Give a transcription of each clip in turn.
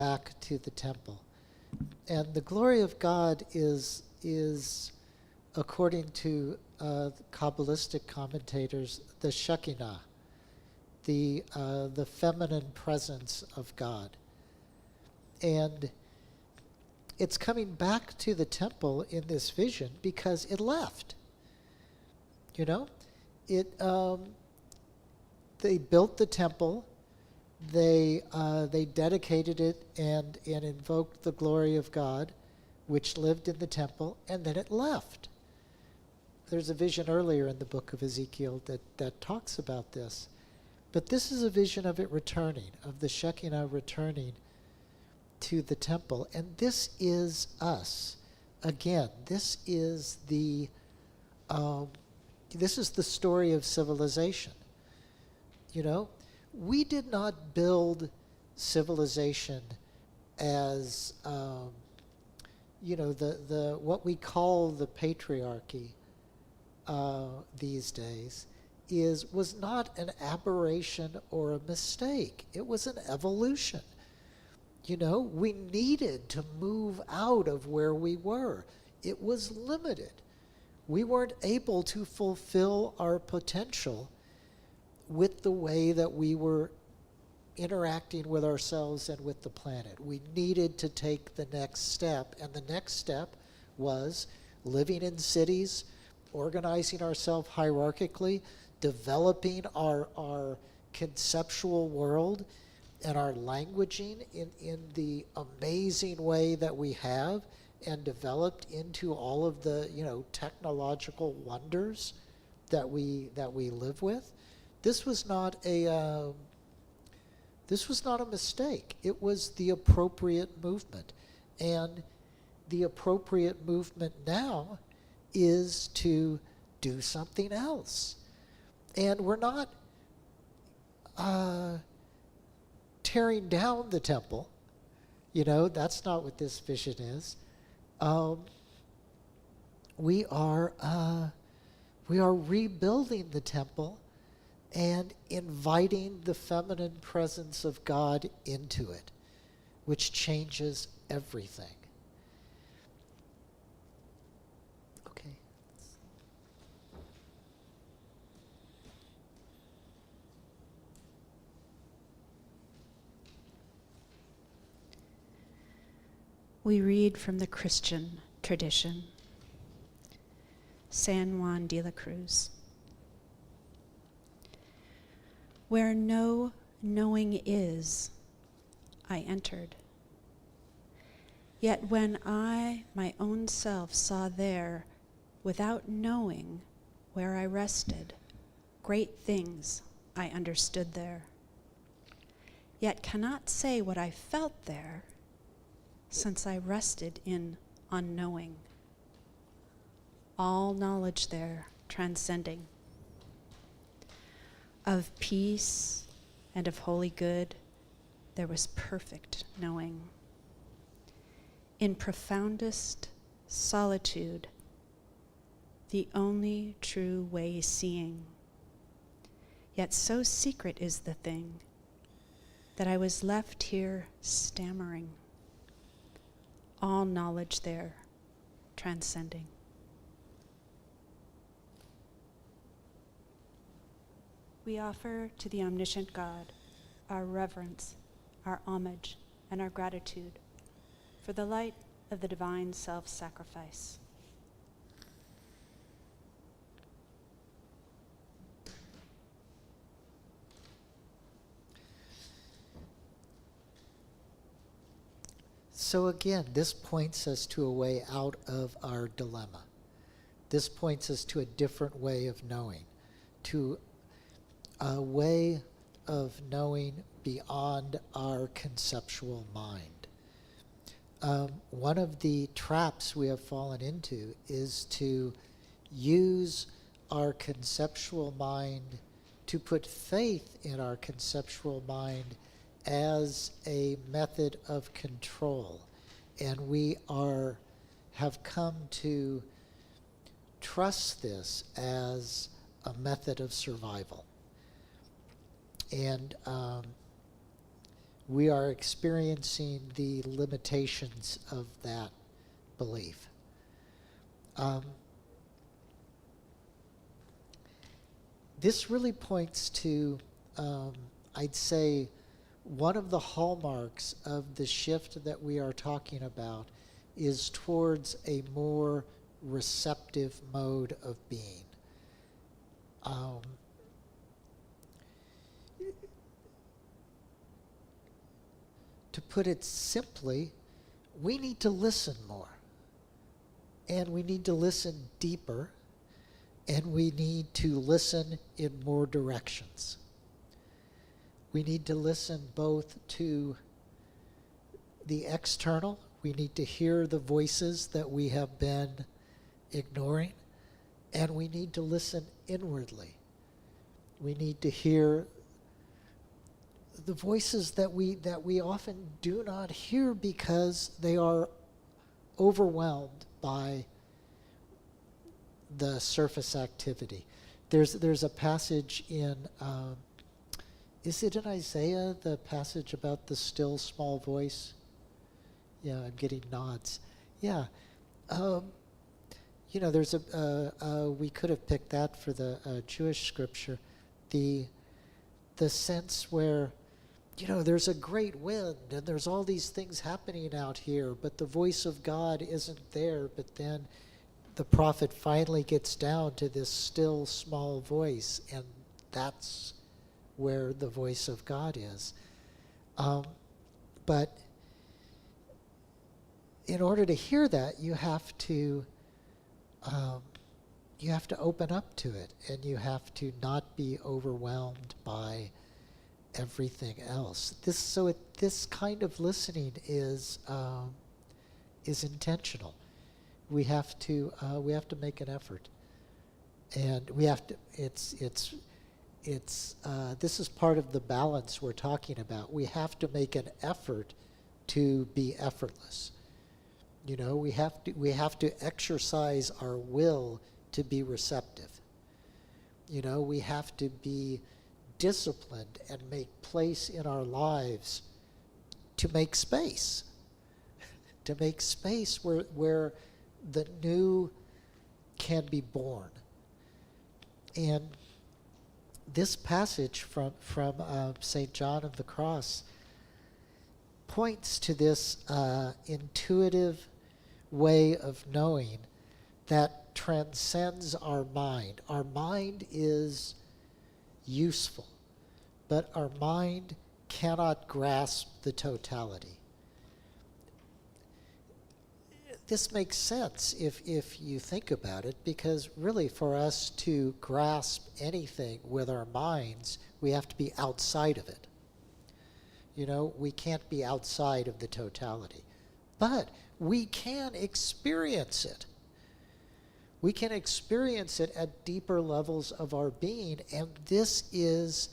back to the temple. And the glory of God is according to Kabbalistic commentators, the Shekinah, the feminine presence of God. And it's coming back to the temple in this vision because it left. You know, they built the temple, they dedicated it and invoked the glory of God, which lived in the temple, and then it left. There's a vision earlier in the book of Ezekiel that talks about this. But this is a vision of it returning, of the Shekinah returning to the temple. And this is us. Again, this is the story of civilization. You know, we did not build civilization as the what we call the patriarchy these days was not an aberration or a mistake. It was an evolution. You know, we needed to move out of where we were. It was limited. We weren't able to fulfill our potential with the way that we were interacting with ourselves and with the planet. We needed to take the next step, and the next step was living in cities, organizing ourselves hierarchically, developing our conceptual world and our languaging in the amazing way that we have and developed into all of the, technological wonders that we live with. This was not a mistake. It was the appropriate movement. And the appropriate movement now is to do something else. And we're not tearing down the temple. That's not what this vision is. We are rebuilding the temple and inviting the feminine presence of God into it, which changes everything. Okay. We read from the Christian tradition, San Juan de la Cruz. Where no knowing is, I entered. Yet when I, my own self, saw there, without knowing where I rested, great things I understood there. Yet cannot say what I felt there, since I rested in unknowing. All knowledge there transcending. Of peace and of holy good, there was perfect knowing. In profoundest solitude, the only true way seeing. Yet so secret is the thing that I was left here stammering. All knowledge there transcending. We offer to the omniscient God our reverence, our homage, and our gratitude for the light of the divine self-sacrifice. So again, this points us to a way out of our dilemma. This points us to a different way of knowing, to a way of knowing beyond our conceptual mind. One of the traps we have fallen into is to use our conceptual mind, to put faith in our conceptual mind as a method of control. And we have come to trust this as a method of survival. And we are experiencing the limitations of that belief. This really points to, I'd say, one of the hallmarks of the shift that we are talking about is towards a more receptive mode of being. To put it simply, we need to listen more. And we need to listen deeper. And we need to listen in more directions. We need to listen both to the external. We need to hear the voices that we have been ignoring. And we need to listen inwardly. We need to hear the voices that we often do not hear because they are overwhelmed by the surface activity. There's a passage in, is it in Isaiah, the passage about the still small voice? Yeah, I'm getting nods. Yeah. There's we could have picked that for the Jewish scripture. The sense where, there's a great wind and there's all these things happening out here, but the voice of God isn't there. But then the prophet finally gets down to this still small voice, and that's where the voice of God is. But in order to hear that, you have to open up to it, and you have to not be overwhelmed by everything else. This kind of listening is intentional. We have to make an effort, and we have to. It's this is part of the balance we're talking about. We have to make an effort to be effortless. We have to exercise our will to be receptive. We have to be disciplined and make place in our lives to make space. To make space where the new can be born. And this passage from St. John of the Cross points to this intuitive way of knowing that transcends our mind. Our mind is useful, but our mind cannot grasp the totality. This makes sense if you think about it, because really for us to grasp anything with our minds, we have to be outside of it. We can't be outside of the totality. But we can experience it. We can experience it at deeper levels of our being, and this is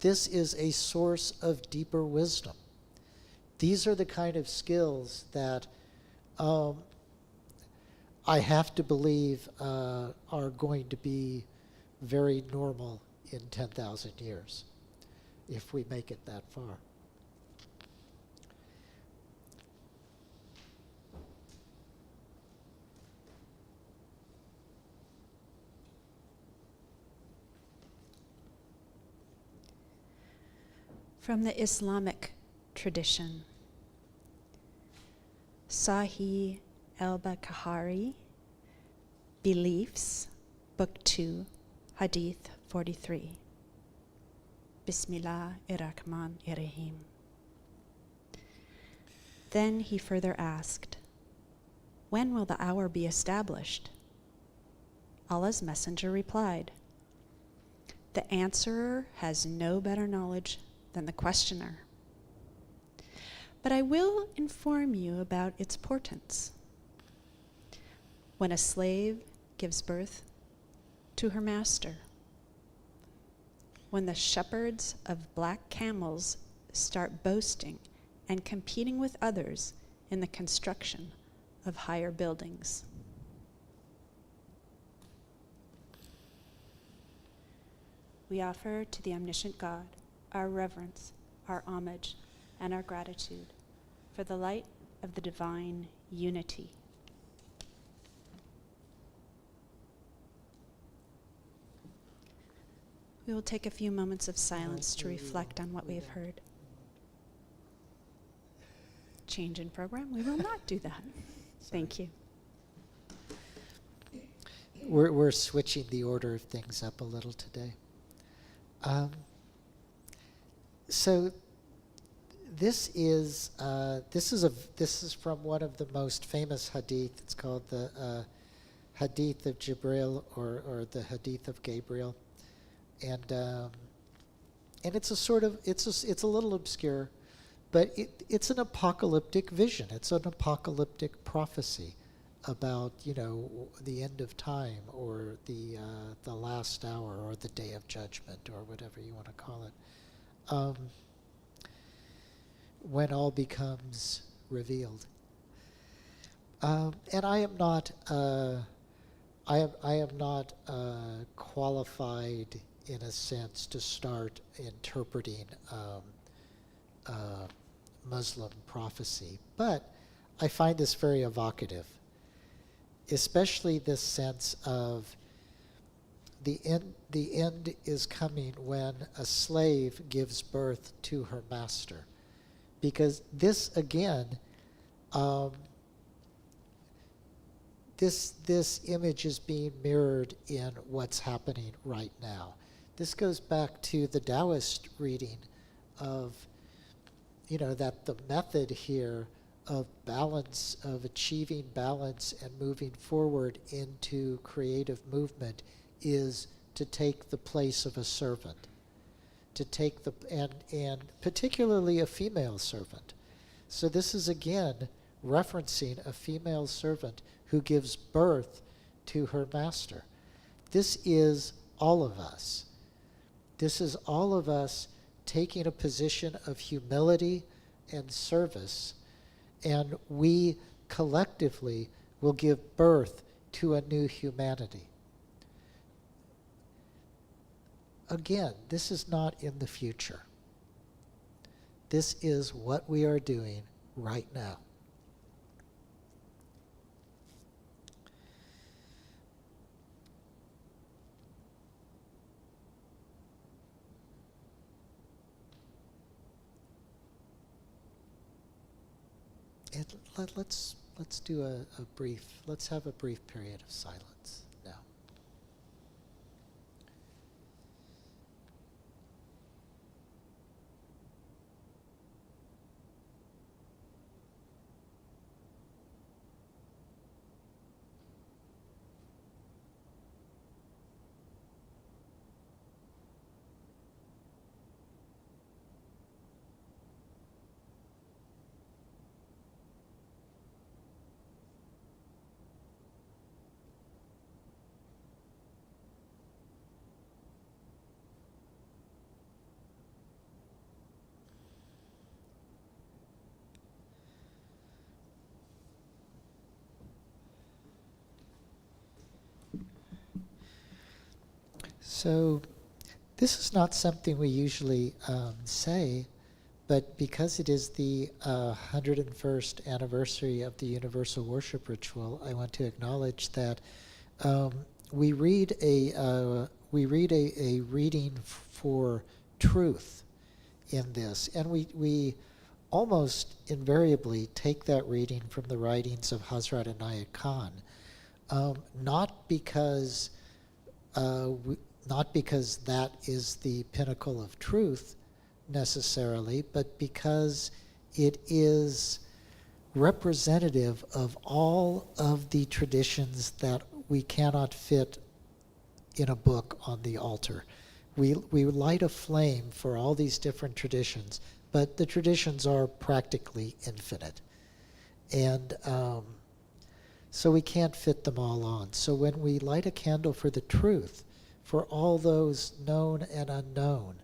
a source of deeper wisdom. These are the kind of skills that I have to believe are going to be very normal in 10,000 years, if we make it that far. From the Islamic tradition, Sahih al-Bukhari, Beliefs, Book 2, Hadith 43. Bismillah ar-Rahman ar-Rahim. Then he further asked, "When will the hour be established?" Allah's messenger replied, "The answerer has no better knowledge than the questioner. But I will inform you about its portents. When a slave gives birth to her master, when the shepherds of black camels start boasting and competing with others in the construction of higher buildings." We offer to the omniscient God our reverence, our homage, and our gratitude for the light of the divine unity. We will take a few moments of silence to reflect on what we have heard. Change in program, we will not do that. Thank you. We're switching the order of things up a little today. So this is from one of the most famous hadith. It's called the Hadith of Jibril, or the Hadith of Gabriel, and it's a sort of it's a little obscure, but it's an apocalyptic vision. It's an apocalyptic prophecy about, the end of time, or the last hour, or the day of judgment, or whatever you want to call it, when all becomes revealed. And I am not qualified, in a sense, to start interpreting Muslim prophecy, but I find this very evocative. Especially this sense of the end is coming when a slave gives birth to her master. Because this, again, this image is being mirrored in what's happening right now. This goes back to the Taoist reading of, that the method here of balance, of achieving balance and moving forward into creative movement, is to take the place of a servant, to take and particularly a female servant. So this is again referencing a female servant who gives birth to her master. This is all of us. This is all of us taking a position of humility and service, and we collectively will give birth to a new humanity. Again, this is not in the future. This is what we are doing right now. And let's have a brief period of silence now. So this is not something we usually say, but because it is the 101st anniversary of the Universal Worship Ritual, I want to acknowledge that we read a reading for truth in this, and we almost invariably take that reading from the writings of Hazrat Inayat Khan, not because that is the pinnacle of truth necessarily, but because it is representative of all of the traditions that we cannot fit in a book on the altar. We light a flame for all these different traditions, but the traditions are practically infinite. And so we can't fit them all on. So when we light a candle for the truth, for all those known and unknown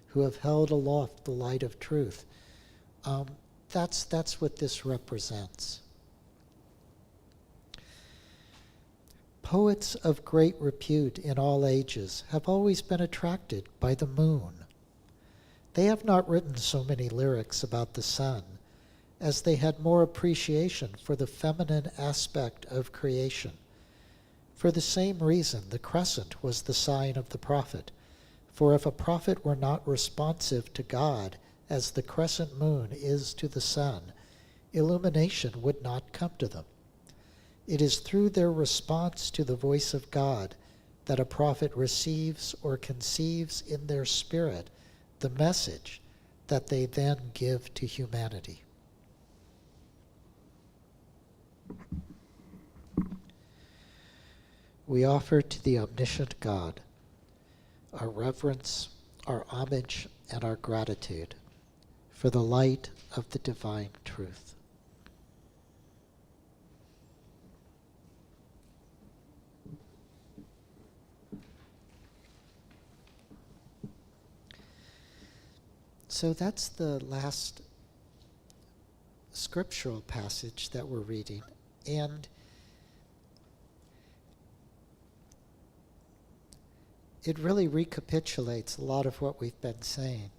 who have held aloft the light of truth, that's what this represents. Poets of great repute in all ages have always been attracted by the moon. They have not written so many lyrics about the sun, as they had more appreciation for the feminine aspect of creation. For the same reason, the crescent was the sign of the prophet. For if a prophet were not responsive to God as the crescent moon is to the sun, illumination would not come to them. It is through their response to the voice of God that a prophet receives or conceives in their spirit the message that they then give to humanity. We offer to the omniscient God our reverence, our homage, and our gratitude for the light of the divine truth. So that's the last scriptural passage that we're reading. And it really recapitulates a lot of what we've been saying.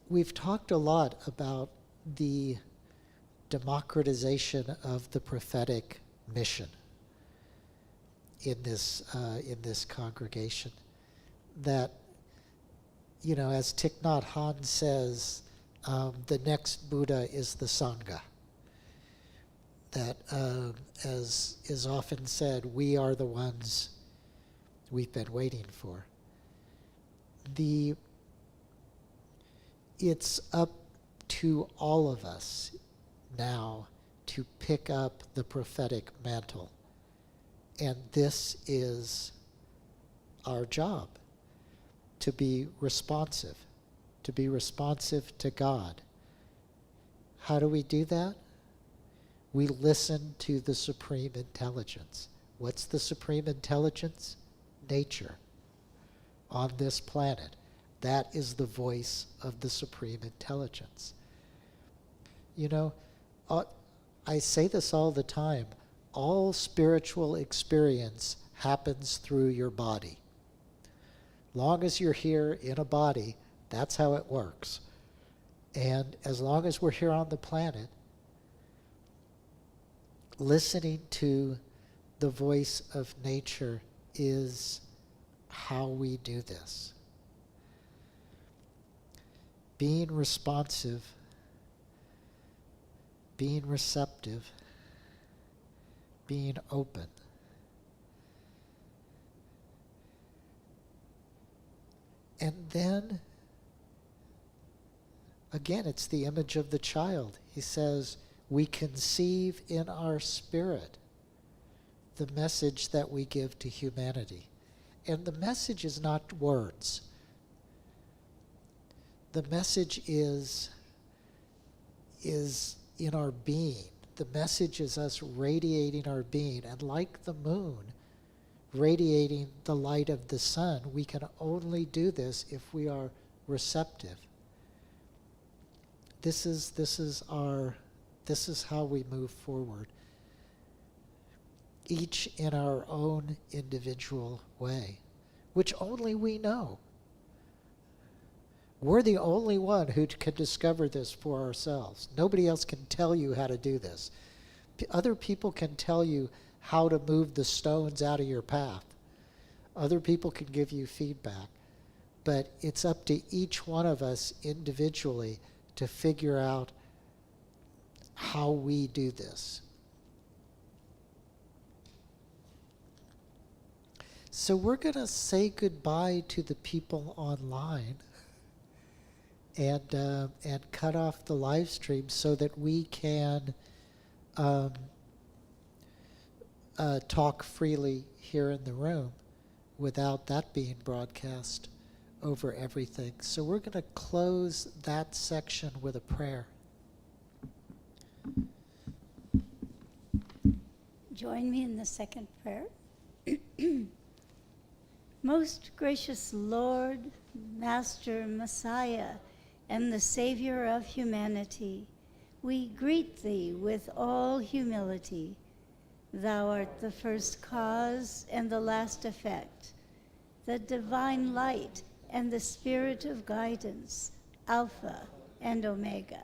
We've talked a lot about the democratization of the prophetic mission in this congregation. That, as Thich Nhat Hanh says, the next Buddha is the Sangha. That, as is often said, we are the ones we've been waiting for. It's up to all of us now to pick up the prophetic mantle. And this is our job, to be responsive to God. How do we do that? We listen to the supreme intelligence. What's the supreme intelligence? Nature on this planet. That is the voice of the supreme intelligence. I say this all the time. All spiritual experience happens through your body. Long as you're here in a body, that's how it works. And as long as we're here on the planet, listening to the voice of nature is how we do this. Being responsive, being receptive, being open. And then, again, it's the image of the child. He says, we conceive in our spirit the message that we give to humanity. And the message is not words. The message is in our being. The message is us radiating our being. And like the moon radiating the light of the sun, we can only do this if we are receptive. This is how we move forward, each in our own individual way, which only we know. We're the only one who can discover this for ourselves. Nobody else can tell you how to do this. Other people can tell you how to move the stones out of your path. Other people can give you feedback. But it's up to each one of us individually to figure out how we do this. So we're going to say goodbye to the people online and cut off the live stream so that we can talk freely here in the room without that being broadcast over everything. So we're going to close that section with a prayer. Join me in the second prayer. Most gracious Lord, Master, Messiah, and the Savior of humanity, we greet thee with all humility. Thou art the first cause and the last effect. the divine light and the spirit of guidance, Alpha and Omega.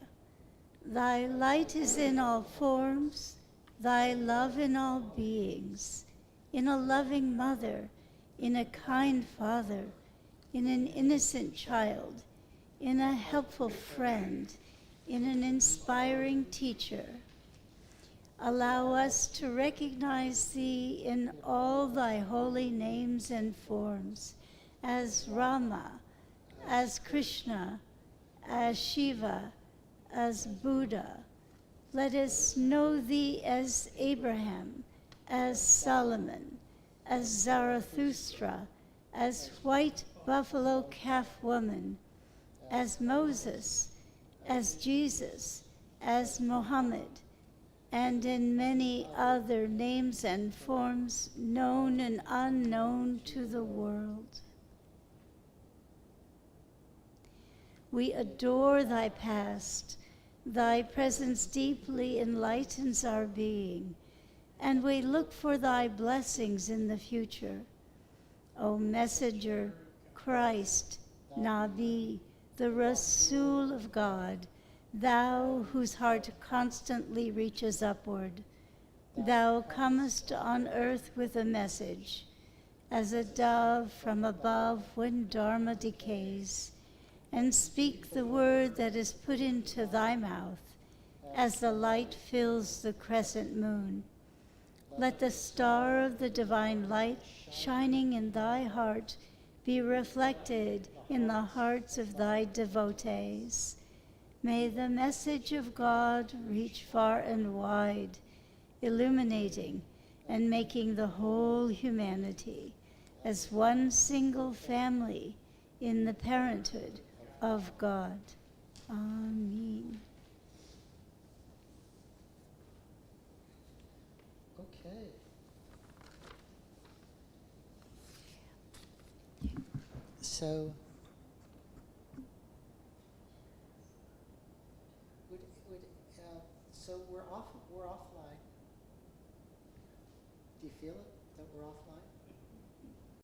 Thy light is in all forms, thy love in all beings, in a loving mother, in a kind father, in an innocent child, in a helpful friend, in an inspiring teacher. Allow us to recognize thee in all thy holy names and forms, as Rama, as Krishna, as Shiva, as Buddha. Let us know thee as Abraham, as Solomon, as Zarathustra, as white buffalo calf woman, as Moses, as Jesus, as Mohammed, and in many other names and forms known and unknown to the world. We adore thy past. Thy presence deeply enlightens our being, and we look for thy blessings in the future. O Messenger, Christ, Nabi, the Rasul of God, thou whose heart constantly reaches upward, thou comest on earth with a message, as a dove from above when Dharma decays, and speak the word that is put into thy mouth, as the light fills the crescent moon. Let the star of the divine light shining in thy heart be reflected in the hearts of thy devotees. May the message of God reach far and wide, illuminating and making the whole humanity as one single family in the parenthood of God. Amen. Okay. So, so we're offline. Do you feel it that we're offline?